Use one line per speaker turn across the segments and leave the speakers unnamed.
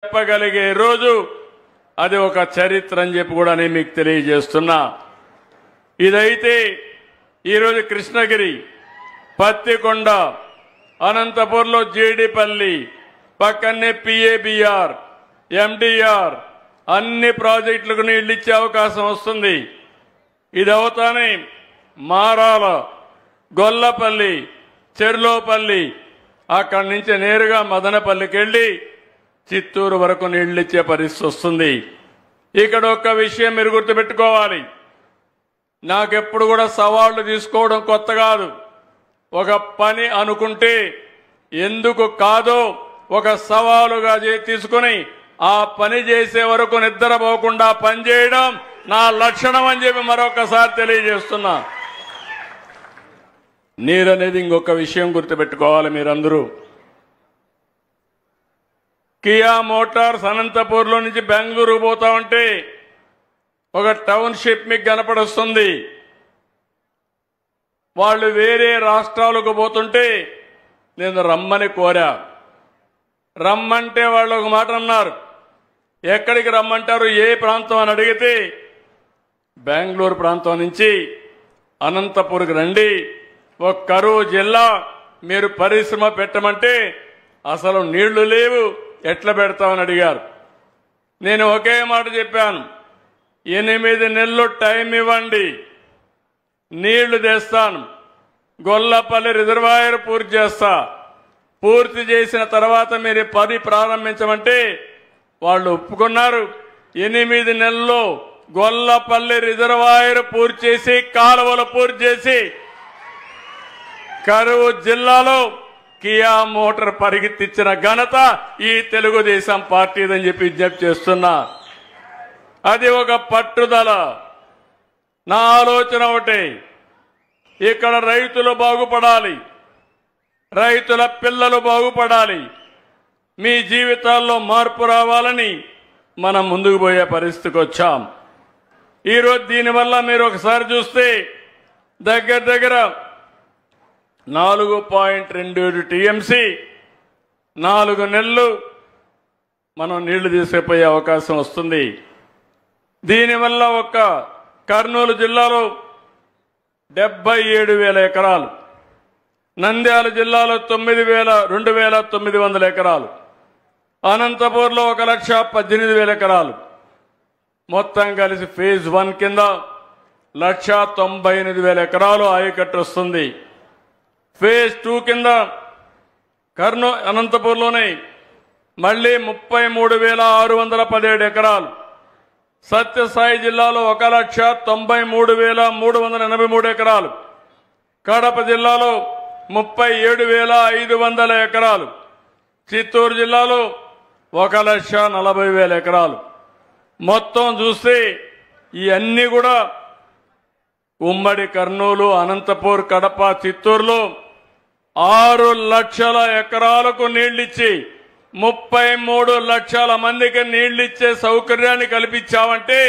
చెప్పగలిగే రోజు అది ఒక చరిత్ర అని చెప్పి కూడా నేను మీకు తెలియజేస్తున్నా. ఇదైతే ఈరోజు కృష్ణగిరి, పత్తికొండ, అనంతపూర్లో జీడిపల్లి, పక్కనే పిఏబిఆర్, ఎండిఆర్ అన్ని ప్రాజెక్టులకు నీళ్లు ఇచ్చే అవకాశం వస్తుంది. ఇది అవుతానే మారాల, గొల్లపల్లి, చెర్లోపల్లి, అక్కడి నుంచి నేరుగా మదనపల్లికి వెళ్ళి చిత్తూరు వరకు నీళ్లు ఇచ్చే పరిస్థితి వస్తుంది. ఇక్కడ ఒక్క విషయం మీరు గుర్తుపెట్టుకోవాలి. నాకెప్పుడు కూడా సవాళ్లు తీసుకోవడం కొత్త కాదు. ఒక పని అనుకుంటే ఎందుకు కాదో ఒక సవాలుగా తీసుకుని ఆ పని చేసే వరకు నిద్రపోకుండా పనిచేయడం నా లక్షణం అని చెప్పి మరొకసారి తెలియజేస్తున్నా. నీరు అనేది ఇంకొక విషయం గుర్తుపెట్టుకోవాలి మీరందరూ. కియా మోటార్స్ అనంతపూర్లో నుంచి బెంగళూరు పోతా ఉంటే ఒక టౌన్షిప్ మీకు కనపడొస్తుంది. వాళ్ళు వేరే రాష్ట్రాలకు పోతుంటే నేను రమ్మని కోరా. రమ్మంటే వాళ్ళు ఒక మాట అన్నారు. ఎక్కడికి రమ్మంటారు, ఏ ప్రాంతం అని అడిగితే బెంగళూరు ప్రాంతం నుంచి అనంతపూర్కి రండి, ఒక కరువు జిల్లా, మీరు పరిశ్రమ పెట్టమంటే అసలు నీళ్లు లేవు, ఎట్లా పెడతామని అడిగారు. నేను ఒకే మాట చెప్పాను, 8 నెలలు టైం ఇవ్వండి, నీళ్లు తెస్తాను, గొల్లపల్లి రిజర్వాయర్ పూర్తి చేస్తా, పూర్తి చేసిన తర్వాత మీరు పని ప్రారంభించమంటే వాళ్ళు ఒప్పుకున్నారు. 8 నెలల్లో గొల్లపల్లి రిజర్వాయర్ పూర్తి చేసి, కాలువలు పూర్తి చేసి కరువు జిల్లాలో కియా మోటార్ పరిగెత్తించిన ఘనత ఈ తెలుగుదేశం పార్టీదని చెప్పి విజ్ఞప్తి చేస్తున్నా. అది ఒక పట్టుదల. నా ఆలోచన ఒకటే, ఇక్కడ రైతులు బాగుపడాలి, రైతుల పిల్లలు బాగుపడాలి, మీ జీవితాల్లో మార్పు రావాలని మనం ముందుకు పోయే పరిస్థితికి వచ్చాం. ఈరోజు దీనివల్ల మీరు ఒకసారి చూస్తే దగ్గర దగ్గర 4.27 టీఎంసీ 4 నెలలు మనం నీళ్లు తీసుకుపోయే అవకాశం వస్తుంది. దీనివల్ల ఒక్క కర్నూలు జిల్లాలో 77,000 ఎకరాలు, నంద్యాల జిల్లాలో 2,900 ఎకరాలు, అనంతపూర్లో 1,18,000 ఎకరాలు, మొత్తం కలిసి ఫేజ్ 1 కింద 1,98,000 ఎకరాలు ఆయకట్టు వస్తుంది. ఫేజ్ 2 కింద అనంతపూర్లోనే మళ్లీ 33,617 ఎకరాలు, సత్యసాయి జిల్లాలో 1,93,383 ఎకరాలు, కడప జిల్లాలో 37,500 ఎకరాలు, చిత్తూరు జిల్లాలో 1,40,000 ఎకరాలు. మొత్తం చూస్తే ఇవన్నీ కూడా ఉమ్మడి కర్నూలు, అనంతపూర్, కడప, చిత్తూరులో 6 లక్షల ఎకరాలకు నీళ్లిచ్చి 33 లక్షల మందికి నీళ్లిచ్చే సౌకర్యాన్ని కల్పించామంటే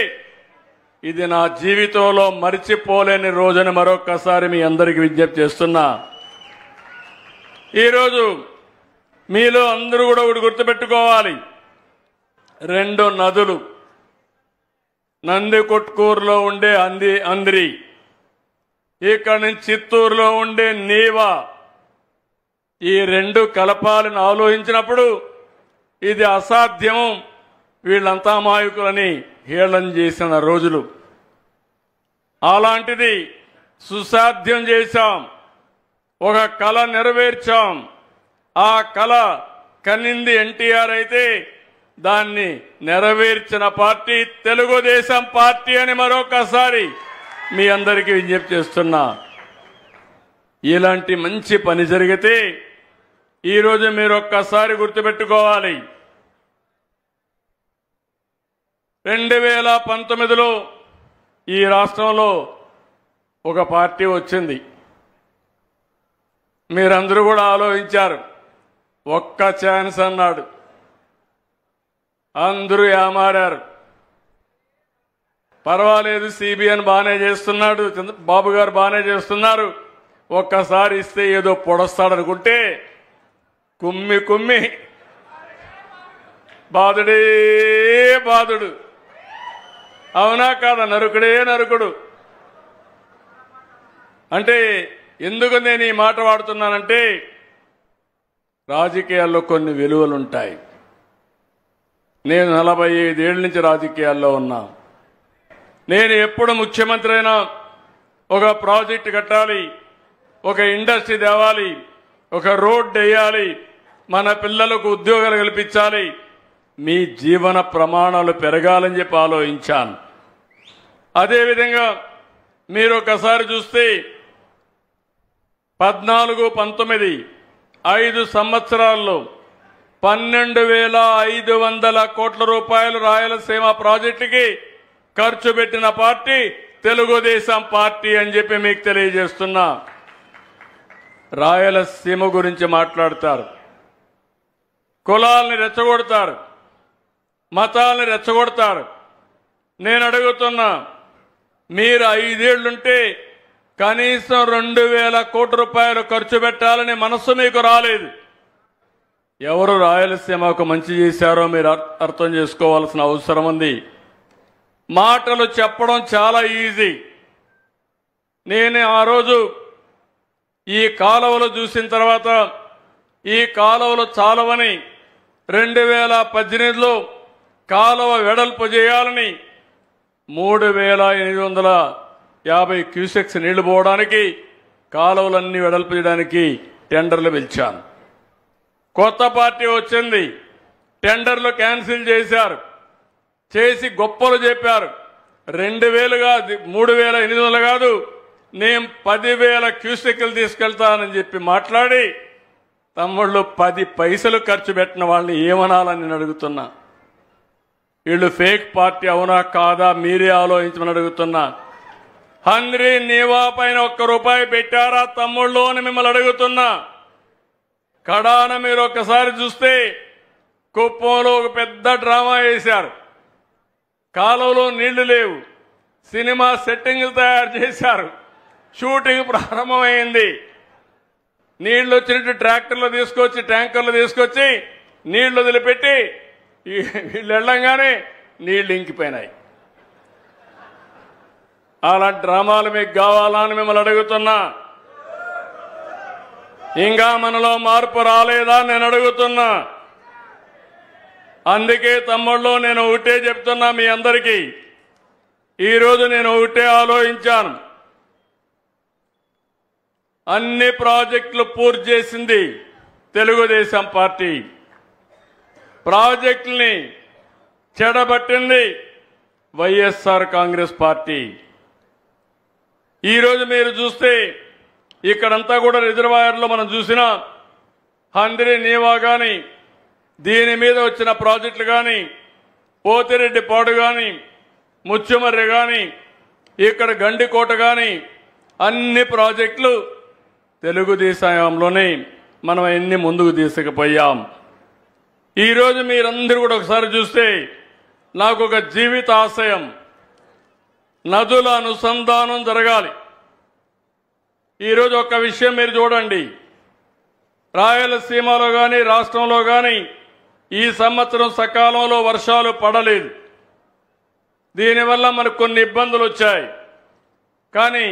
ఇది నా జీవితంలో మరిచిపోలేని రోజుని మరొక్కసారి మీ అందరికీ విజ్ఞప్తి చేస్తున్నా. ఈరోజు మీలో అందరూ కూడా ఒకటి గుర్తుపెట్టుకోవాలి. 2 నదులు, నందికొట్కూరులో ఉండే అంద్రి, ఇక్కడి నుంచి చిత్తూరులో ఉండే నీవా, ఈ 2 కలపాలని ఆలోచించినప్పుడు ఇది అసాధ్యం, వీళ్ళంతా అమాయకులని హేళన చేసిన రోజులు. అలాంటిది సుసాధ్యం చేశాం, ఒక కళ నెరవేర్చాం. ఆ కళ కన్నింది ఎన్టీఆర్ అయితే దాన్ని నెరవేర్చిన పార్టీ తెలుగుదేశం పార్టీ అని మరొకసారి మీ అందరికీ విజ్ఞప్తి చేస్తున్నా. ఇలాంటి మంచి పని జరిగితే ఈరోజు మీరు ఒక్కసారి గుర్తుపెట్టుకోవాలి, 2019లో ఈ రాష్ట్రంలో ఒక పార్టీ వచ్చింది. మీరందరూ కూడా ఆలోచించారు, ఒక్క ఛాన్స్ అన్నాడు, అందరూ ఏమారారు. పర్వాలేదు, సిబిఎన్ బాగానే చేస్తున్నాడు, బాబు గారు బాగానే చేస్తున్నారు, ఒక్కసారి ఇస్తే ఏదో పొడస్తాడనుకుంటే కుమ్మి బాధుడే బాధుడు. అవునా కాదా? నరుకుడే నరుకుడు. అంటే ఎందుకు నేను ఈ మాట వాడుతున్నానంటే రాజకీయాల్లో కొన్ని విలువలు ఉంటాయి. నేను 45 ఏళ్ల నుంచి రాజకీయాల్లో ఉన్నా. నేను ఎప్పుడు ముఖ్యమంత్రి అయినా ఒక ప్రాజెక్ట్ కట్టాలి, ఒక ఇండస్ట్రీ తేవాలి, ఒక రోడ్ వేయాలి, మన పిల్లలకు ఉద్యోగాలు కల్పించాలి, మీ జీవన ప్రమాణాలు పెరగాలని చెప్పి ఆలోచించాను. అదేవిధంగా మీరు ఒకసారి చూస్తే 14-19 5 సంవత్సరాల్లో 12,500 కోట్ల రూపాయలు రాయలసీమ ప్రాజెక్టుకి ఖర్చు పెట్టిన పార్టీ తెలుగుదేశం పార్టీ అని చెప్పి మీకు తెలియజేస్తున్నా. రాయలసీమ గురించి మాట్లాడతారు, కులాలని రెచ్చగొడతారు, మతాలని రెచ్చగొడతారు. నేను అడుగుతున్నా, మీరు 5 ఏళ్లుంటే కనీసం 2,000 కోట్ల రూపాయలు ఖర్చు పెట్టాలని మనస్సు మీకు రాలేదు. ఎవరు రాయలసీమకు మంచి చేశారో మీరు అర్థం చేసుకోవాల్సిన అవసరం ఉంది. మాటలు చెప్పడం చాలా ఈజీ. నేను ఆ రోజు ఈ కాలువలు చూసిన తర్వాత ఈ కాలువలు చాలవని 2018లో కాలువ వెడల్పు చేయాలని 3,850 క్యూసెక్స్ నీళ్లు పోవడానికి కాలువలన్నీ వెడల్పు చేయడానికి టెండర్లు పిలిచాను. కొత్త పార్టీ వచ్చింది, టెండర్లు క్యాన్సిల్ చేశారు, చేసి గొప్పలు చెప్పారు. 2,000 కాదు, 3,800 కాదు, నేను 10,000 క్యూసెక్లు తీసుకెళ్తానని చెప్పి మాట్లాడి తమ్ముళ్ళు 10 పైసలు ఖర్చు పెట్టిన వాళ్ళని ఏమనాలని నేను అడుగుతున్నా. వీళ్ళు ఫేక్ పార్టీ అవునా కాదా మీరే ఆలోచించమని అడుగుతున్నా. హంద్రీ నీవా పైన 1 రూపాయి పెట్టారా తమ్ముళ్ళు అని మిమ్మల్ని అడుగుతున్నా. కడాన మీరు ఒక్కసారి చూస్తే కుప్పంలో ఒక పెద్ద డ్రామా వేశారు. కాలువలో నీళ్లు లేవు, సినిమా సెట్టింగ్లు తయారు చేశారు, షూటింగ్ ప్రారంభమైంది. నీళ్లు వచ్చినట్టు ట్రాక్టర్లు తీసుకొచ్చి ట్యాంకర్లు తీసుకొచ్చి నీళ్లు వదిలిపెట్టి వీళ్ళు వెళ్ళంగానే నీళ్లు ఇంకిపోయినాయి. అలాంటి డ్రామాలు మీకు కావాలా అని మిమ్మల్ని అడుగుతున్నా. ఇంకా మనలో మార్పు రాలేదా నేను అడుగుతున్నా. అందుకే తమ్ముళ్ళు నేను ఒకటే చెప్తున్నా మీ అందరికీ. ఈరోజు నేను ఒకటే ఆలోచించాను. అన్ని ప్రాజెక్టులు పూర్తి చేసింది తెలుగుదేశం పార్టీ, ప్రాజెక్టుల్ని చెడబట్టింది వైఎస్ఆర్ కాంగ్రెస్ పార్టీ. ఈరోజు మీరు చూస్తే ఇక్కడంతా కూడా రిజర్వాయర్లో మనం చూసినా హంద్రీ నీవా కానీ, దీని మీద వచ్చిన ప్రాజెక్టులు కానీ, పోతిరెడ్డి పాడు కానీ, ముచ్చుమర్రి కానీ, ఇక్కడ గండికోట కానీ, అన్ని ప్రాజెక్టులు తెలుగుదేశంలోనే మనం ఎన్ని ముందుకు తీసుకుపోయాం. ఈరోజు మీరందరూ కూడా ఒకసారి చూస్తే నాకు ఒక జీవిత ఆశయం, నదుల అనుసంధానం జరగాలి. ఈరోజు ఒక విషయం మీరు చూడండి, రాయలసీమలో కానీ రాష్ట్రంలో కానీ ఈ సంవత్సరం సకాలంలో వర్షాలు పడలేదు. దీనివల్ల మనకు కొన్ని ఇబ్బందులు వచ్చాయి. కానీ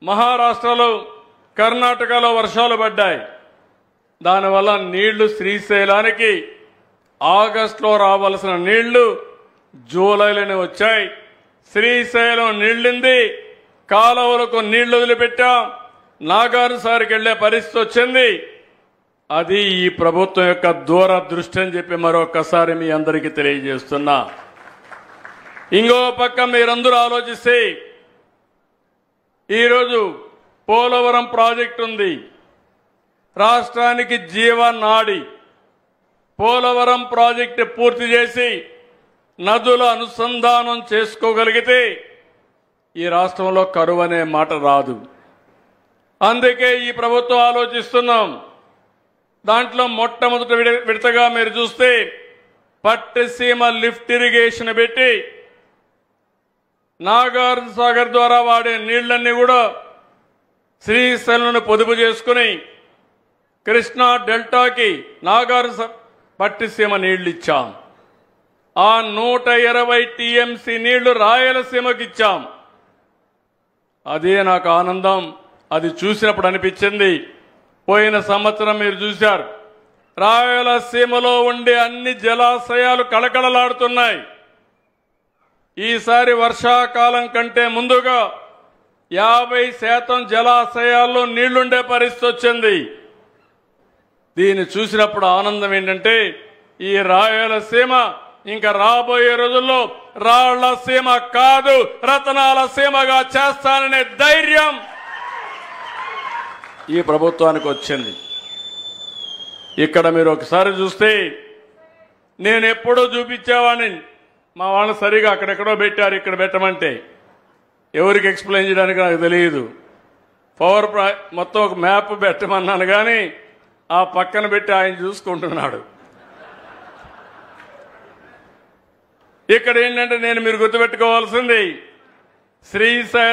మహారాష్ట్రలో, కర్ణాటకలో వర్షాలు పడ్డాయి. దానివల్ల నీళ్లు శ్రీశైలానికి ఆగస్టులో రావాల్సిన నీళ్లు జూలైలోనే వచ్చాయి. శ్రీశైలం నీళ్లింది, కాలువలకు నీళ్లు వదిలిపెట్టాం, నాగార్జునసాగర్కి వెళ్లే పరిస్థితి వచ్చింది. అది ఈ ప్రభుత్వం యొక్క దూరదృష్టి అని చెప్పి మరొకసారి మీ అందరికీ తెలియజేస్తున్నా. ఇంకో పక్క మీరందరూ ఆలోచిస్తే ఈరోజు పోలవరం ప్రాజెక్టు ఉంది, రాష్ట్రానికి జీవనాడి. పోలవరం ప్రాజెక్టు పూర్తి చేసి నదుల అనుసంధానం చేసుకోగలిగితే ఈ రాష్ట్రంలో కరువు అనే మాట రాదు. అందుకే ఈ ప్రభుత్వం ఆలోచిస్తున్నాం. దాంట్లో మొట్టమొదటి విడతగా మీరు చూస్తే పట్టిసీమ లిఫ్ట్ ఇరిగేషన్ పెట్టి నాగార్జునసాగర్ ద్వారా వాడే నీళ్లన్నీ కూడా శ్రీశైలం పొదుపు చేసుకుని కృష్ణా డెల్టాకి నాగార్జున పట్టిసీమ నీళ్లు ఇచ్చాం. ఆ 120 టీఎంసీ నీళ్లు రాయలసీమకి ఇచ్చాం. అదే నాకు ఆనందం. అది చూసినప్పుడు అనిపించింది. పోయిన సంవత్సరం మీరు చూశారు, రాయలసీమలో ఉండే అన్ని జలాశయాలు కళకళలాడుతున్నాయి. ఈసారి వర్షాకాలం కంటే ముందుగా 50% జలాశయాల్లో నీళ్లుండే పరిస్థితి వచ్చింది. దీన్ని చూసినప్పుడు ఆనందం ఏంటంటే, ఈ రాయలసీమ ఇంకా రాబోయే రోజుల్లో రాళ్ల సీమ కాదు, రతనాల సీమగా చేస్తాననే ధైర్యం ఈ ప్రభుత్వానికి వచ్చింది. ఇక్కడ మీరు ఒకసారి చూస్తే, నేను ఎప్పుడూ చూపించేవాడిని, మా వాళ్ళు సరిగా అక్కడెక్కడో పెట్టారు, ఇక్కడ పెట్టమంటే ఎవరికి ఎక్స్ప్లెయిన్ చేయడానికి నాకు తెలియదు. మొత్తం ఒక మ్యాప్ పెట్టమన్నాను, కానీ ఆ పక్కన పెట్టి ఆయన చూసుకుంటున్నాడు. ఇక్కడ ఏంటంటే, నేను మీరు గుర్తుపెట్టుకోవాల్సింది, శ్రీశైలం